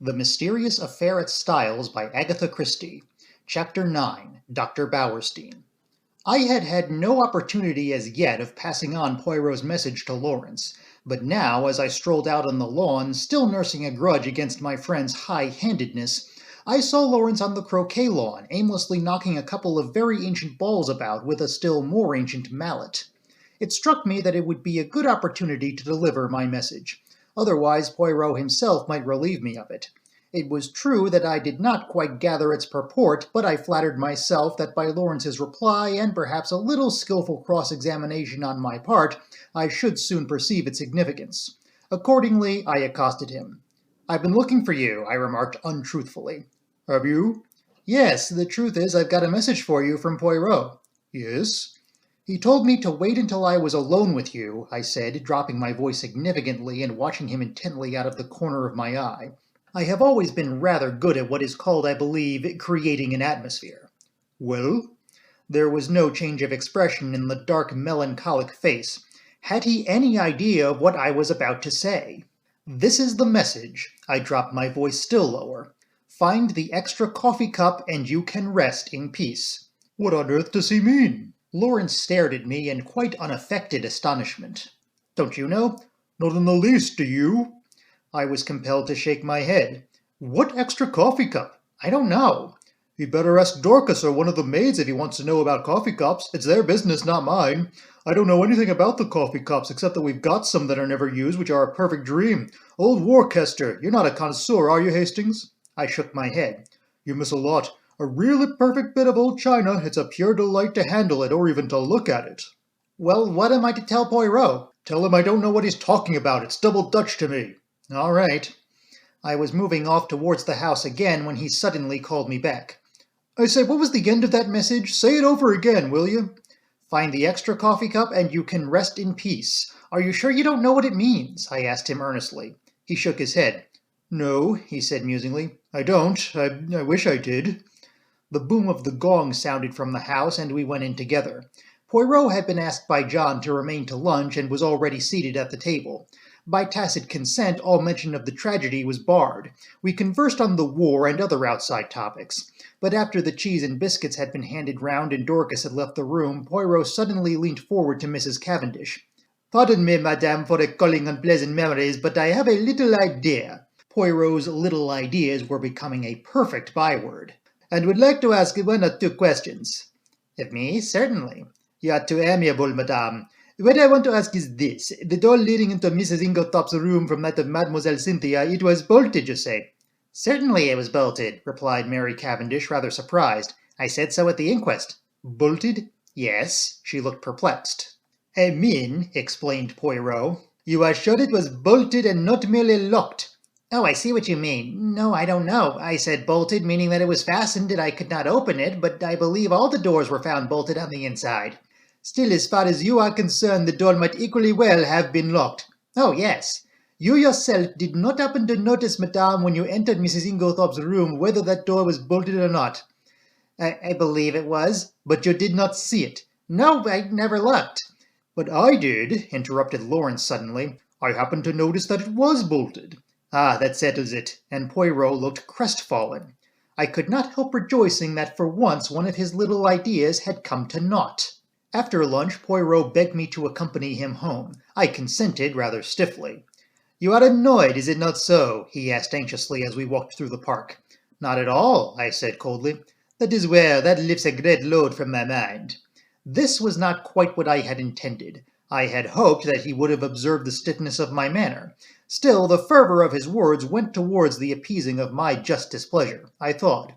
The Mysterious Affair at Styles by Agatha Christie. Chapter 9. Dr. Bauerstein. I had had no opportunity as yet of passing on Poirot's message to Lawrence, but now, as I strolled out on the lawn, still nursing a grudge against my friend's high-handedness, I saw Lawrence on the croquet lawn, aimlessly knocking a couple of very ancient balls about with a still more ancient mallet. It struck me that it would be a good opportunity to deliver my message. Otherwise, Poirot himself might relieve me of it. It was true that I did not quite gather its purport, but I flattered myself that by Lawrence's reply, and perhaps a little skillful cross-examination on my part, I should soon perceive its significance. Accordingly, I accosted him. "I've been looking for you," I remarked untruthfully. "Have you?" "Yes, the truth is I've got a message for you from Poirot." "Yes?" "He told me to wait until I was alone with you," I said, dropping my voice significantly and watching him intently out of the corner of my eye. I have always been rather good at what is called, I believe, creating an atmosphere. "Well?" There was no change of expression in the dark, melancholic face. Had he any idea of what I was about to say? "This is the message." I dropped my voice still lower. "Find the extra coffee cup and you can rest in peace." "What on earth does he mean?" Lawrence stared at me in quite unaffected astonishment. "Don't you know?" "Not in the least, do you?" I was compelled to shake my head. "What extra coffee cup? I don't know." "He'd better ask Dorcas or one of the maids if he wants to know about coffee cups. It's their business, not mine. I don't know anything about the coffee cups, except that we've got some that are never used, which are a perfect dream. Old Worcester, you're not a connoisseur, are you, Hastings?" I shook my head. "You miss a lot. A really perfect bit of old china. It's a pure delight to handle it, or even to look at it." "Well, what am I to tell Poirot?" "Tell him I don't know what he's talking about. It's double Dutch to me." "All right." I was moving off towards the house again when he suddenly called me back. "I say, what was the end of that message? Say it over again, will you?" "Find the extra coffee cup and you can rest in peace. Are you sure you don't know what it means?" I asked him earnestly. He shook his head. "No," he said musingly. "I don't. I wish I did." The boom of the gong sounded from the house, and we went in together. Poirot had been asked by John to remain to lunch and was already seated at the table. By tacit consent, all mention of the tragedy was barred. We conversed on the war and other outside topics. But after the cheese and biscuits had been handed round and Dorcas had left the room, Poirot suddenly leant forward to Mrs. Cavendish. "Pardon me, madame, for recalling unpleasant memories, but I have a little idea." Poirot's little ideas were becoming a perfect byword. "And would like to ask one or two questions." "Of me? Certainly." "You are too amiable, madame. What I want to ask is this. The door leading into Mrs. Ingletop's room from that of Mademoiselle Cynthia, it was bolted, you say?" "Certainly it was bolted," replied Mary Cavendish, rather surprised. "I said so at the inquest." "Bolted?" "Yes." She looked perplexed. "I mean," explained Poirot, "you are sure it was bolted and not merely locked?" "Oh, I see what you mean. No, I don't know. I said bolted, meaning that it was fastened and I could not open it, but I believe all the doors were found bolted on the inside." "Still, as far as you are concerned, the door might equally well have been locked." "Oh, yes." "You yourself did not happen to notice, madame, when you entered Mrs. Inglethorpe's room, whether that door was bolted or not?" I believe it was." "But you did not see it?" "No, I never looked." "But I did," interrupted Lawrence suddenly. "I happened to notice that it was bolted." "Ah, that settles it." And Poirot looked crestfallen. I could not help rejoicing that for once one of his little ideas had come to naught. After lunch, Poirot begged me to accompany him home. I consented rather stiffly. "You are annoyed, is it not so?" he asked anxiously as we walked through the park. "Not at all," I said coldly. "That is well. That lifts a great load from my mind." This was not quite what I had intended. I had hoped that he would have observed the stiffness of my manner. Still, the fervor of his words went towards the appeasing of my just displeasure, I thought.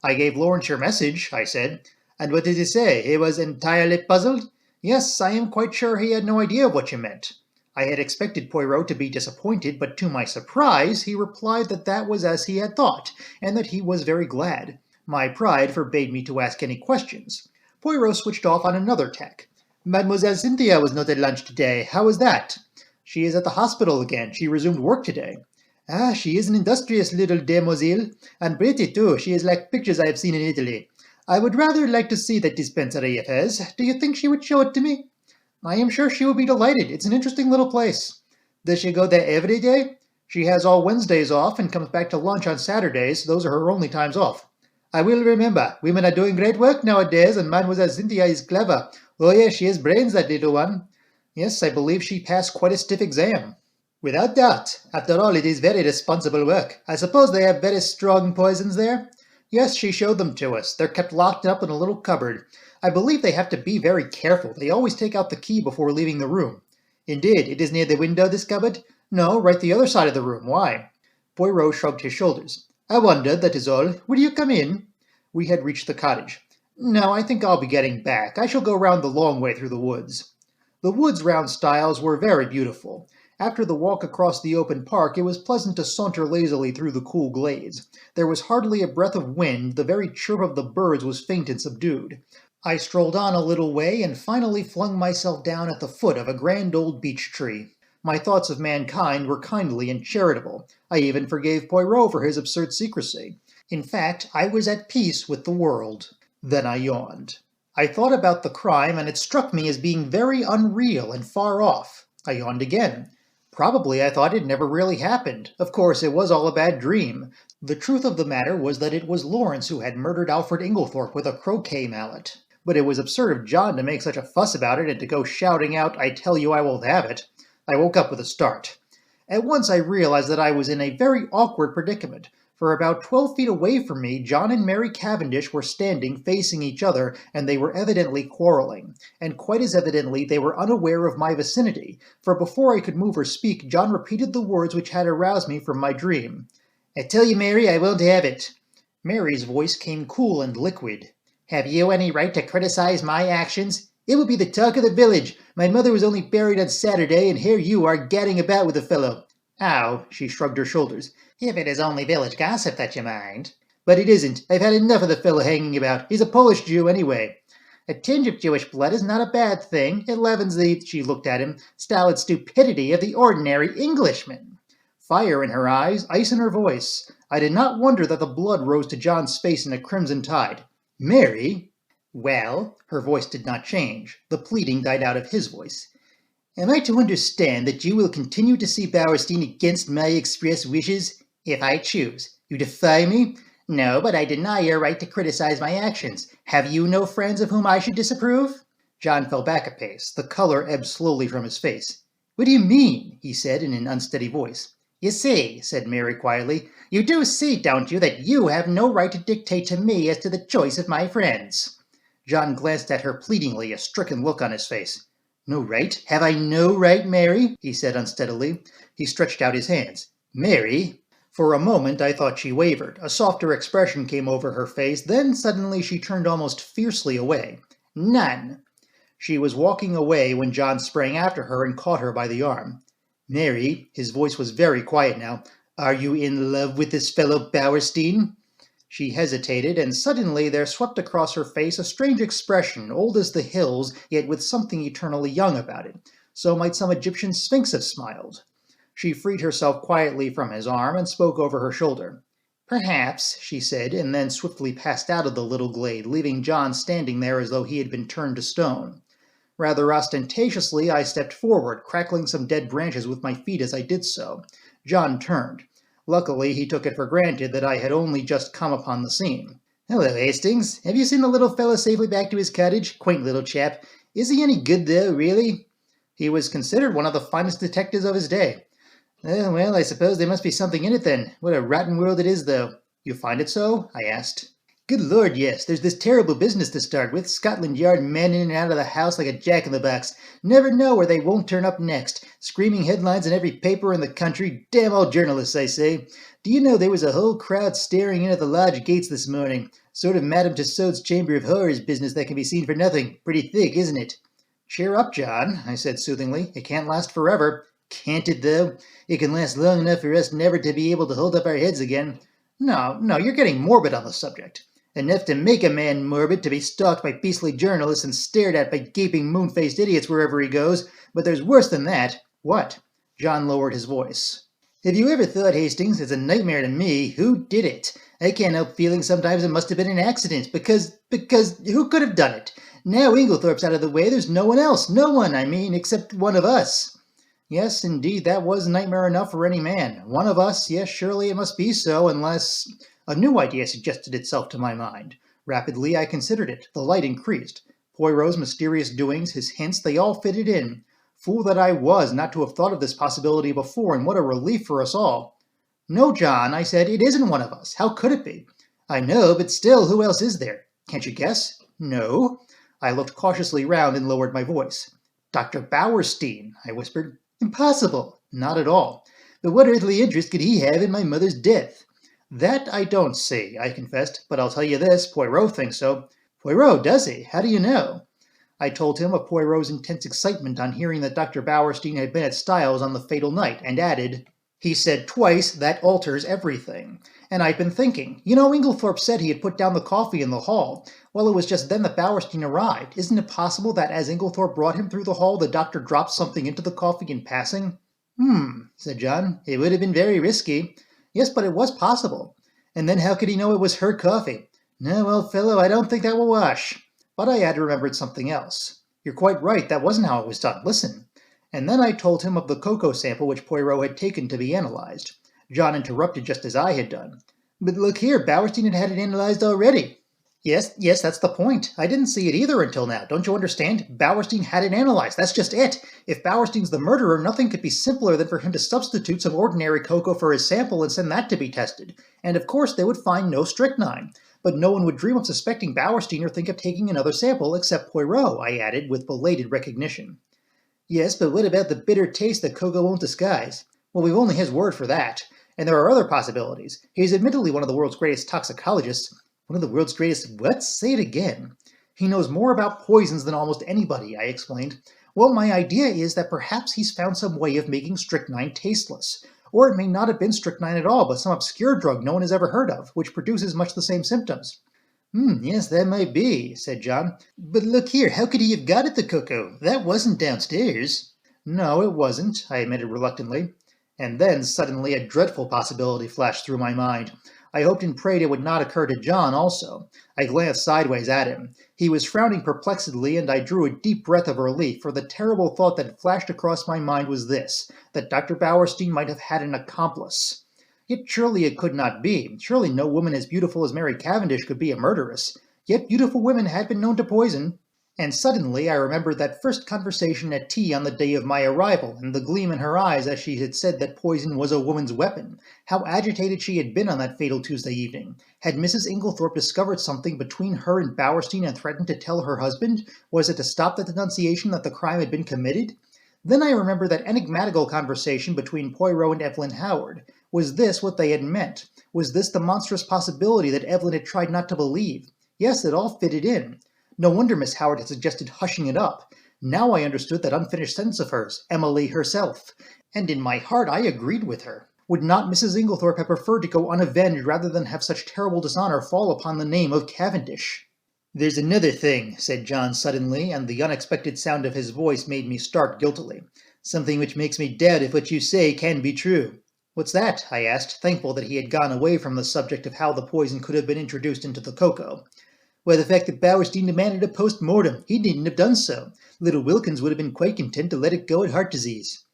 "I gave Lawrence your message," I said. "And what did he say? He was entirely puzzled?" "Yes, I am quite sure he had no idea of what you meant." I had expected Poirot to be disappointed, but to my surprise he replied that that was as he had thought, and that he was very glad. My pride forbade me to ask any questions. Poirot switched off on another tack. "Mademoiselle Cynthia was not at lunch today. How is that?" "She is at the hospital again. She resumed work today." "Ah, she is an industrious little demoiselle, and pretty too. She is like pictures I have seen in Italy. I would rather like to see that dispensary of hers. Do you think she would show it to me?" "I am sure she would be delighted. It's an interesting little place." "Does she go there every day?" She has all Wednesdays off and comes back to lunch on Saturdays. Those are her only times off. I will remember. Women are doing great work nowadays, and Mademoiselle Cynthia is clever. Oh yes, she has brains, that little one. Yes, I believe she passed quite a stiff exam. Without doubt. After all, it is very responsible work. I suppose they have very strong poisons there? Yes, she showed them to us. They're kept locked up in a little cupboard. I believe they have to be very careful. They always take out the key before leaving the room. Indeed, it is near the window, this cupboard? No, right the other side of the room. Why? Poirot shrugged his shoulders. I wondered, that is all. Will you come in? We had reached the cottage. No, I think I'll be getting back. I shall go round the long way through the woods. The woods round Styles were very beautiful. After the walk across the open park, it was pleasant to saunter lazily through the cool glades. There was hardly a breath of wind, the very chirp of the birds was faint and subdued. I strolled on a little way and finally flung myself down at the foot of a grand old beech tree. My thoughts of mankind were kindly and charitable. I even forgave Poirot for his absurd secrecy. In fact, I was at peace with the world. Then I yawned. I thought about the crime, and it struck me as being very unreal and far off. I yawned again. Probably I thought it never really happened. Of course, it was all a bad dream. The truth of the matter was that it was Lawrence who had murdered Alfred Inglethorpe with a croquet mallet. But it was absurd of John to make such a fuss about it and to go shouting out, "I tell you I won't have it." I woke up with a start. At once I realized that I was in a very awkward predicament. For about 12 feet away from me, John and Mary Cavendish were standing facing each other, and they were evidently quarreling. And quite as evidently they were unaware of my vicinity, for before I could move or speak, John repeated the words which had aroused me from my dream. "I tell you, Mary, I won't have it." Mary's voice came cool and liquid. "Have you any right to criticize my actions? It will be the talk of the village. My mother was only buried on Saturday, and here you are gadding about with a fellow." "Ow," she shrugged her shoulders. "If it is only village gossip that you mind." "But it isn't. I've had enough of the fellow hanging about. He's a Polish Jew, anyway." "A tinge of Jewish blood is not a bad thing. It leavens the," she looked at him, "stolid stupidity of the ordinary Englishman." Fire in her eyes, ice in her voice. I did not wonder that the blood rose to John's face in a crimson tide. "Mary?" "Well?" Her voice did not change. The pleading died out of his voice. "Am I to understand that you will continue to see Bowerstein against my express wishes?" "If I choose." "You defy me?" "No, but I deny your right to criticize my actions. Have you no friends of whom I should disapprove?" John fell back a pace. The color ebbed slowly from his face. "What do you mean?" he said in an unsteady voice. "You see," said Mary quietly, "you do see, don't you, that you have no right to dictate to me as to the choice of my friends." John glanced at her pleadingly, a stricken look on his face. "No right? Have I no right, Mary?" he said unsteadily. He stretched out his hands. "Mary?" For a moment I thought she wavered. A softer expression came over her face, then suddenly she turned almost fiercely away. "None." She was walking away when John sprang after her and caught her by the arm. "Mary," his voice was very quiet now, "are you in love with this fellow Bowerstein?" She hesitated, and suddenly there swept across her face a strange expression, old as the hills, yet with something eternally young about it. So might some Egyptian sphinx have smiled. She freed herself quietly from his arm and spoke over her shoulder. "Perhaps," she said, and then swiftly passed out of the little glade, leaving John standing there as though he had been turned to stone. Rather ostentatiously I stepped forward, crackling some dead branches with my feet as I did so. John turned. Luckily, he took it for granted that I had only just come upon the scene. "Hello, Hastings. Have you seen the little fellow safely back to his cottage? Quaint little chap. Is he any good, though, really?" "He was considered one of the finest detectives of his day." Well, I suppose there must be something in it, then. What a rotten world it is, though." "You find it so?" I asked. "Good Lord, yes. There's this terrible business to start with. Scotland Yard men in and out of the house like a jack-in-the-box. Never know where they won't turn up next. Screaming headlines in every paper in the country. Damn all journalists, I say. Do you know there was a whole crowd staring in at the lodge gates this morning? Sort of Madame Tussauds Chamber of Horrors business that can be seen for nothing. Pretty thick, isn't it?" "Cheer up, John," I said soothingly. "It can't last forever." "Can't it, though? It can last long enough for us never to be able to hold up our heads again." No, you're getting morbid on the subject." "Enough to make a man morbid, to be stalked by beastly journalists and stared at by gaping moon-faced idiots wherever he goes. But there's worse than that." "What?" John lowered his voice. "Have you ever thought, Hastings, it's a nightmare to me, who did it? I can't help feeling sometimes it must have been an accident, because who could have done it? Now Inglethorpe's out of the way, there's no one else. No one, I mean, except one of us." Yes, indeed, that was nightmare enough for any man. One of us, yes, surely it must be so, unless... A new idea suggested itself to my mind. Rapidly I considered it. The light increased. Poirot's mysterious doings, his hints, they all fitted in. Fool that I was not to have thought of this possibility before, and what a relief for us all. No, John, I said, it isn't one of us. How could it be? I know, but still, who else is there? Can't you guess? No. I looked cautiously round and lowered my voice. Dr. Bauerstein, I whispered. Impossible. Not at all. But what earthly interest could he have in my mother's death? That I don't see, I confessed, but I'll tell you this, Poirot thinks so. Poirot, does he? How do you know? I told him of Poirot's intense excitement on hearing that Dr. Bauerstein had been at Styles on the fatal night, and added, he said twice, that alters everything. And I'd been thinking, Inglethorpe said he had put down the coffee in the hall. Well, it was just then that Bauerstein arrived. Isn't it possible that as Inglethorpe brought him through the hall, the doctor dropped something into the coffee in passing? Said John. It would have been very risky. Yes, but it was possible. And then how could he know it was her coffee? No, old fellow, I don't think that will wash. But I had remembered something else. You're quite right, that wasn't how it was done. Listen. And then I told him of the cocoa sample which Poirot had taken to be analyzed. John interrupted just as I had done. But look here, Bauerstein had had it analyzed already. Yes, that's the point. I didn't see it either until now. Don't you understand? Bauerstein had it analyzed. That's just it. If Bauerstein's the murderer, nothing could be simpler than for him to substitute some ordinary cocoa for his sample and send that to be tested. And of course they would find no strychnine. But no one would dream of suspecting Bauerstein or think of taking another sample except Poirot, I added with belated recognition. Yes, but what about the bitter taste that cocoa won't disguise? Well, we've only his word for that. And there are other possibilities. He's admittedly one of the world's greatest toxicologists. One of the world's greatest what? Say it again. He knows more about poisons than almost anybody, I explained. Well, my idea is that perhaps he's found some way of making strychnine tasteless. Or it may not have been strychnine at all, but some obscure drug no one has ever heard of, which produces much the same symptoms. Yes, that might be, said John. But look here, how could he have got at the cocoa? That wasn't downstairs. No, it wasn't, I admitted reluctantly. And then, suddenly, a dreadful possibility flashed through my mind. I hoped and prayed it would not occur to John also. I glanced sideways at him. He was frowning perplexedly, and I drew a deep breath of relief, for the terrible thought that flashed across my mind was this, that Dr. Bauerstein might have had an accomplice. Yet surely it could not be. Surely no woman as beautiful as Mary Cavendish could be a murderess. Yet beautiful women had been known to poison. And suddenly I remembered that first conversation at tea on the day of my arrival, and the gleam in her eyes as she had said that poison was a woman's weapon. How agitated she had been on that fatal Tuesday evening. Had Mrs. Inglethorpe discovered something between her and Bauerstein and threatened to tell her husband? Was it to stop the denunciation that the crime had been committed? Then I remembered that enigmatical conversation between Poirot and Evelyn Howard. Was this what they had meant? Was this the monstrous possibility that Evelyn had tried not to believe? Yes, it all fitted in. No wonder Miss Howard had suggested hushing it up. Now I understood that unfinished sentence of hers, Emily herself. And in my heart I agreed with her. Would not Mrs. Inglethorpe have preferred to go unavenged rather than have such terrible dishonor fall upon the name of Cavendish? There's another thing, said John suddenly, and the unexpected sound of his voice made me start guiltily. Something which makes me doubt if what you say can be true. What's that? I asked, thankful that he had gone away from the subject of how the poison could have been introduced into the cocoa. Well, the fact that Bauerstein demanded a post-mortem. He needn't have done so. Little Wilkins would have been quite content to let it go at heart disease.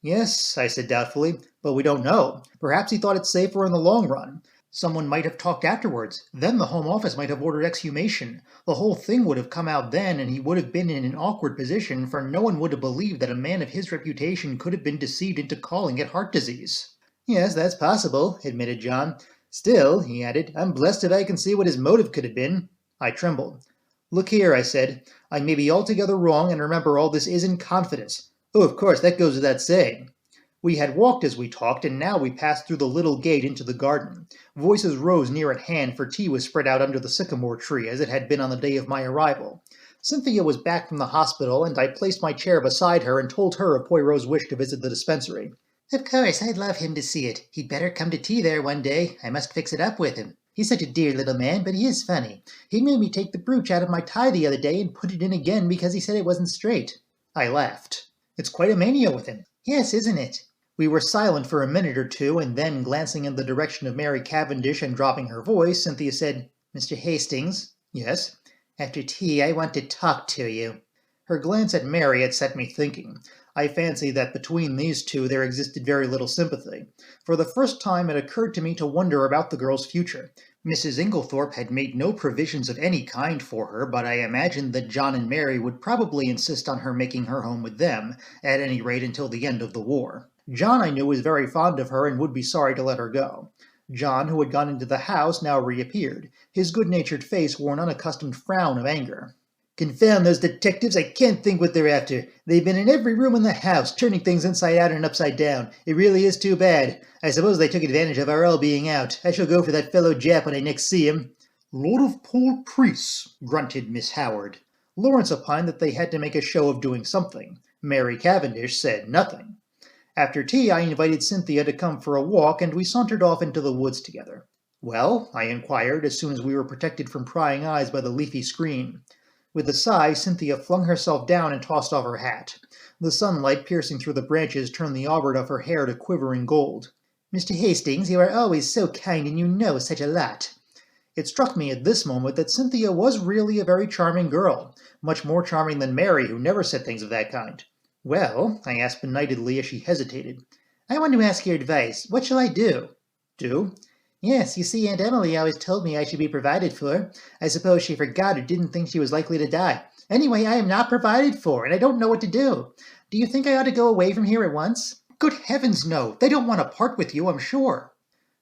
Yes, I said doubtfully, but we don't know. Perhaps he thought it safer in the long run. Someone might have talked afterwards. Then the Home Office might have ordered exhumation. The whole thing would have come out then, and he would have been in an awkward position, for no one would have believed that a man of his reputation could have been deceived into calling it heart disease. Yes, that's possible, admitted John. Still, he added, I'm blessed if I can see what his motive could have been. I trembled. Look here, I said. I may be altogether wrong, and remember all this is in confidence. Oh, of course, that goes without saying. We had walked as we talked, and now we passed through the little gate into the garden. Voices rose near at hand, for tea was spread out under the sycamore tree, as it had been on the day of my arrival. Cynthia was back from the hospital, and I placed my chair beside her and told her of Poirot's wish to visit the dispensary. Of course, I'd love him to see it. He'd better come to tea there one day. I must fix it up with him. He's such a dear little man, but he is funny. He made me take the brooch out of my tie the other day and put it in again because he said it wasn't straight. I laughed. It's quite a mania with him. Yes, isn't it? We were silent for a minute or two, and then, glancing in the direction of Mary Cavendish and dropping her voice, Cynthia said, Mr. Hastings. Yes? After tea, I want to talk to you. Her glance at Mary had set me thinking. I fancy that between these two there existed very little sympathy. For the first time it occurred to me to wonder about the girl's future. Mrs. Inglethorpe had made no provisions of any kind for her, but I imagined that John and Mary would probably insist on her making her home with them, at any rate until the end of the war. John, I knew, was very fond of her and would be sorry to let her go. John, who had gone into the house, now reappeared. His good-natured face wore an unaccustomed frown of anger. "Confound those detectives, I can't think what they're after. They've been in every room in the house, turning things inside out and upside down. It really is too bad. I suppose they took advantage of our all being out. I shall go for that fellow Jap when I next see him." "Lot of poor priests," grunted Miss Howard. Lawrence opined that they had to make a show of doing something. Mary Cavendish said nothing. After tea I invited Cynthia to come for a walk, and we sauntered off into the woods together. "Well?" I inquired, as soon as we were protected from prying eyes by the leafy screen. With a sigh, Cynthia flung herself down and tossed off her hat. The sunlight piercing through the branches turned the auburn of her hair to quivering gold. "Mr. Hastings, you are always so kind, and you know such a lot." It struck me at this moment that Cynthia was really a very charming girl, much more charming than Mary, who never said things of that kind. "Well?" I asked benignantly as she hesitated. "I want to ask your advice. What shall I do?" "Do?" "Yes, you see, Aunt Emily always told me I should be provided for. I suppose she forgot or didn't think she was likely to die. Anyway, I am not provided for, and I don't know what to do. Do you think I ought to go away from here at once?" "Good heavens, no! They don't want to part with you, I'm sure."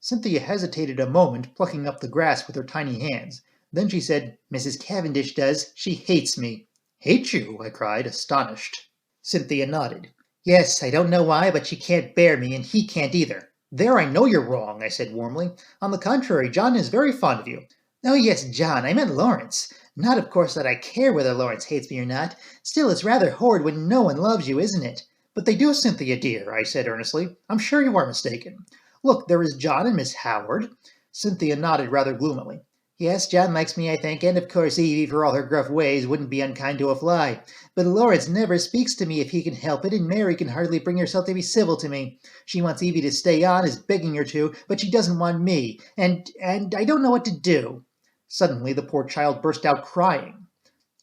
Cynthia hesitated a moment, plucking up the grass with her tiny hands. Then she said, "Mrs. Cavendish does. She hates me." "Hate you?" I cried, astonished. Cynthia nodded. "Yes, I don't know why, but she can't bear me, and he can't either." "There I know you're wrong," I said warmly. "On the contrary, John is very fond of you." "Oh yes, John, I meant Lawrence. Not, of course, that I care whether Lawrence hates me or not. Still, it's rather horrid when no one loves you, isn't it?" "But they do, Cynthia dear," I said earnestly. "I'm sure you are mistaken. Look, there is John and Miss Howard." Cynthia nodded rather gloomily. "Yes, John likes me, I think, and of course Evie, for all her gruff ways, wouldn't be unkind to a fly. But Lawrence never speaks to me if he can help it, and Mary can hardly bring herself to be civil to me. She wants Evie to stay on, is begging her to, but she doesn't want me, and I don't know what to do." Suddenly the poor child burst out crying.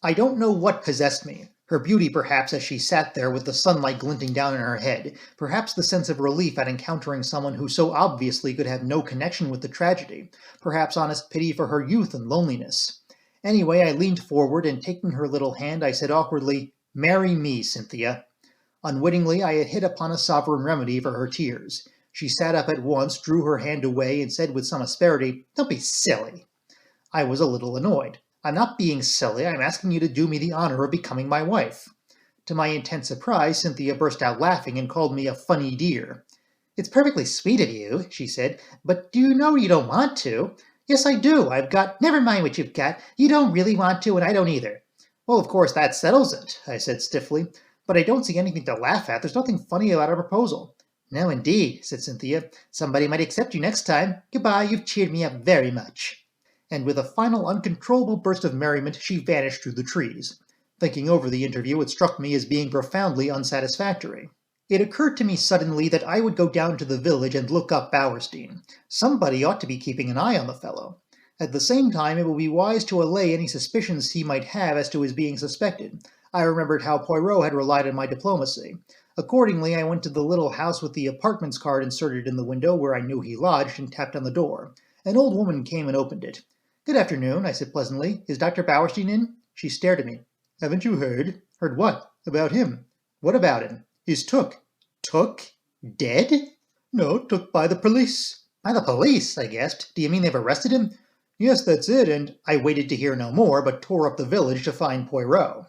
I don't know what possessed me. Her beauty, perhaps, as she sat there with the sunlight glinting down on her head, perhaps the sense of relief at encountering someone who so obviously could have no connection with the tragedy, perhaps honest pity for her youth and loneliness. Anyway, I leaned forward, and taking her little hand, I said awkwardly, "Marry me, Cynthia." Unwittingly, I had hit upon a sovereign remedy for her tears. She sat up at once, drew her hand away, and said with some asperity, "Don't be silly." I was a little annoyed. "I'm not being silly. I'm asking you to do me the honor of becoming my wife." To my intense surprise, Cynthia burst out laughing and called me a funny dear. "It's perfectly sweet of you," she said, "but do you know you don't want to?" "Yes, I do. I've got—" "Never mind what you've got. You don't really want to, and I don't either." "Well, of course, that settles it," I said stiffly. "But I don't see anything to laugh at. There's nothing funny about a proposal." "No, indeed," said Cynthia. "Somebody might accept you next time. Goodbye, you've cheered me up very much." And with a final uncontrollable burst of merriment, she vanished through the trees. Thinking over the interview, it struck me as being profoundly unsatisfactory. It occurred to me suddenly that I would go down to the village and look up Bowerstein. Somebody ought to be keeping an eye on the fellow. At the same time, it would be wise to allay any suspicions he might have as to his being suspected. I remembered how Poirot had relied on my diplomacy. Accordingly, I went to the little house with the apartments card inserted in the window where I knew he lodged, and tapped on the door. An old woman came and opened it. "Good afternoon," I said pleasantly. "Is Dr. Bowerstein in?" She stared at me. "Haven't you heard?" "Heard what?" "About him." "What about him?" "He's took." "Took? Dead?" "No, took by the police." "By the police?" I gasped. "Do you mean they've arrested him?" "Yes, that's it, and—" I waited to hear no more, but tore up the village to find Poirot.